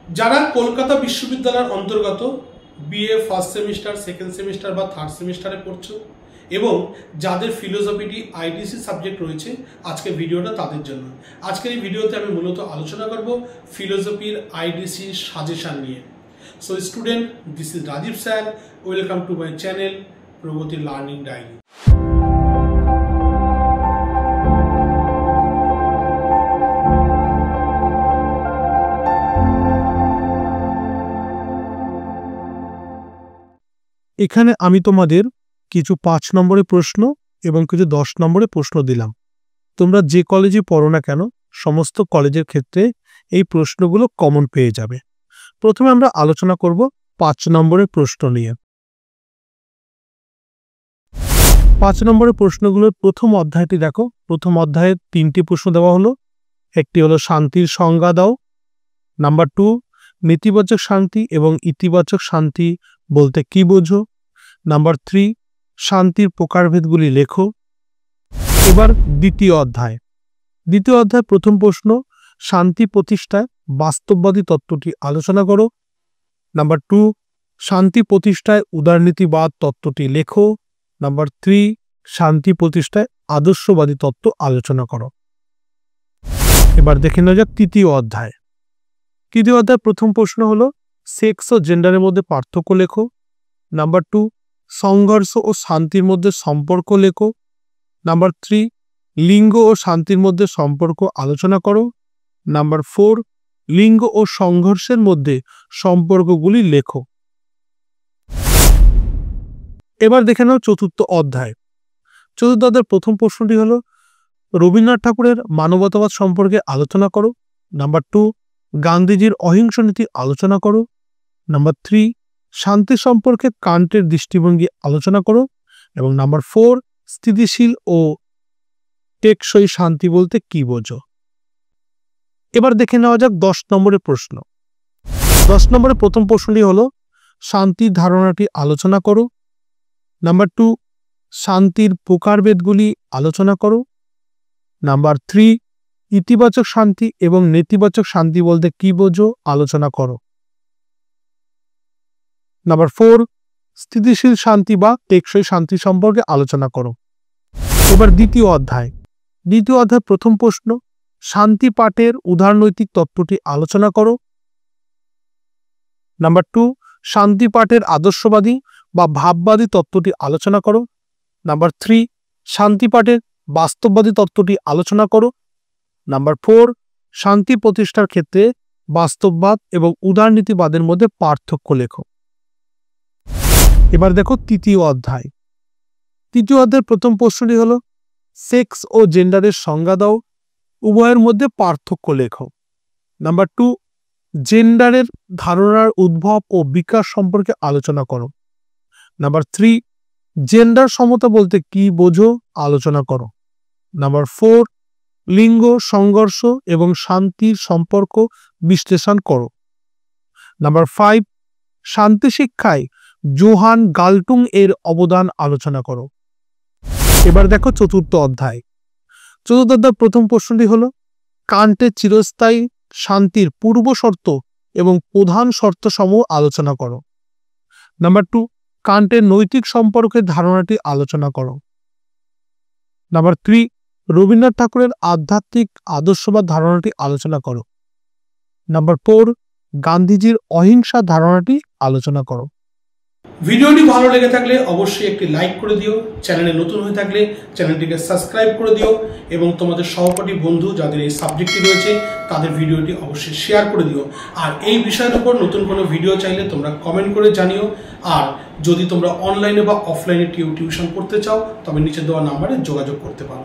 যারা কলকাতা বিশ্ববিদ্যালয়ের অন্তর্গত BA first semester, second semester বা থার্ড সেমিস্টারে পড়ছো এবং যাদের ফিলোসফিটি আইডিসি সাবজেক্ট রয়েছে, আজকের ভিডিওটা তাদের জন্য। আজকের এই ভিডিওতে আমি মূলত আলোচনা করব ফিলোসফির আইডিসি সাজেশন নিয়ে। So student, this is Rajib sir, welcome to my channel Pragati learning diary. এখানে আমি তোমাদের কিছু 5 নম্বরের প্রশ্ন এবং কিছু 10 নম্বরের প্রশ্ন দিলাম। তোমরা যে কলেজে পড়ো না কেন, সমস্ত কলেজের ক্ষেত্রে এই প্রশ্নগুলো কমন পেয়ে যাবে। প্রথমে আমরা আলোচনা করব 5 নম্বরের প্রশ্ন নিয়ে। 5 নম্বরের প্রশ্নগুলোর প্রথম অধ্যায়টি দেখো। প্রথম অধ্যায়ে 3টি প্রশ্ন দেওয়া হলো। একটি হলো শান্তির সংজ্ঞা দাও। নাম্বার 2, নেতিবাচক শান্তি এবং ইতিবাচক শান্তি বলতে কি বোঝো। নাম্বার 3, শান্তির প্রকারভেদগুলি লেখো। এবার দ্বিতীয় অধ্যায় প্রথম প্রশ্ন, শান্তি প্রতিষ্ঠায় বাস্তববাদী তত্ত্বটি আলোচনা করো। নাম্বার 2, শান্তি প্রতিষ্ঠায় উদারনীতিবাদ তত্ত্বটি লেখো। নাম্বার 3, শান্তি প্রতিষ্ঠায় আদর্শবাদী তত্ত্ব আলোচনা করো। এবার দেখে নেওয়া যাক তৃতীয় অধ্যায় প্রথম প্রশ্ন হলো সেক্স ও জেন্ডারের মধ্যে পার্থক্য লেখো। নাম্বার 2, সংঘর্ষ ও শান্তির মধ্যে সম্পর্ক লেখো। নাম্বার 3, লিঙ্গ ও শান্তির মধ্যে সম্পর্ক আলোচনা করো। নাম্বার 4, লিঙ্গ ও সংঘর্ষের মধ্যে সম্পর্কগুলি লেখো। এবার দেখে নাও চতুর্থ অধ্যায় প্রথম প্রশ্নটি হলো রবীন্দ্রনাথ ঠাকুরের মানবতাবাদ সম্পর্কে আলোচনা করো। নাম্বার 2, গান্ধীজির অহিংস নীতি আলোচনা করো। নাম্বার 3, শান্তি সম্পর্কে কান্টের দৃষ্টিভঙ্গি আলোচনা করো। এবং নাম্বার 4, স্থিতিশীল ও টেকসই শান্তি বলতে কি বোঝো। এবার দেখে নেওয়া যাক 10 নম্বরের প্রশ্ন। 10 নম্বরের প্রথম প্রশ্নটি হলো শান্তির ধারণাটি আলোচনা করো। নাম্বার 2, শান্তির প্রকারভেদগুলি আলোচনা করো। নাম্বার 3, ইতিবাচক শান্তি এবং নেতিবাচক শান্তি বলতে কি বোঝো আলোচনা করো। নাম্বার 4, স্থিতিশীল শান্তি বা টেকসই শান্তি সম্পর্কে আলোচনা করো। এবার দ্বিতীয় অধ্যায় প্রথম প্রশ্ন, শান্তি পাঠের উদারনৈতিক তত্ত্বটি আলোচনা করো। নাম্বার 2, শান্তি পাঠের আদর্শবাদী বা ভাববাদী তত্ত্বটি আলোচনা করো। নাম্বার 3, শান্তি পাঠের বাস্তববাদী তত্ত্বটি আলোচনা করো। নাম্বার 4, শান্তি প্রতিষ্ঠার ক্ষেত্রে বাস্তববাদ এবং উদারনীতিবাদের মধ্যে পার্থক্য লেখো। এবার দেখো তৃতীয় অধ্যায় প্রথম প্রশ্নটি হলো সেক্স ও জেন্ডারের সংজ্ঞা দাও, উভয়ের মধ্যে পার্থক্য লেখো। নাম্বার 2, জেন্ডারের ধারণার উদ্ভব ও বিকাশ সম্পর্কে আলোচনা করো। নাম্বার 3, জেন্ডার সমতা বলতে কি বোঝো আলোচনা করো। নাম্বার 4, লিঙ্গ সংঘর্ষ এবং শান্তির সম্পর্ক বিশ্লেষণ করো। নাম্বার 5, শান্তি শিক্ষায় জোহান গাল্টুং এর অবদান আলোচনা করো। এবার দেখো চতুর্থ অধ্যায় প্রথম প্রশ্নটি হলো কান্টের চিরস্থায়ী শান্তির পূর্ব শর্ত এবং প্রধান শর্ত সমূহ আলোচনা করো। নাম্বার 2, কান্টের নৈতিক সম্পর্কের ধারণাটি আলোচনা করো। নাম্বার 3, রবীন্দ্রনাথ ঠাকুরের আধ্যাত্মিক আদর্শবাদ ধারণাটি আলোচনা করো। নাম্বার 4, গান্ধীজির অহিংসা ধারণাটি আলোচনা করো। ভিডিওটি ভালো লেগে থাকলে অবশ্যই একটি লাইক করে দিও। চ্যানেলে নতুন হয়ে থাকলে চ্যানেলটিকে সাবস্ক্রাইব করে দিও এবং তোমাদের সহপাঠী বন্ধু যাদের এই সাবজেক্টটি রয়েছে তাদের ভিডিওটি অবশ্যই শেয়ার করে দিও। আর এই বিষয়ের উপর নতুন কোনো ভিডিও চাইলে তোমরা কমেন্ট করে জানিও। আর যদি তোমরা অনলাইনে বা অফলাইনে টিউশন করতে চাও তবে নিচে দেওয়া নাম্বারে যোগাযোগ করতে পারো।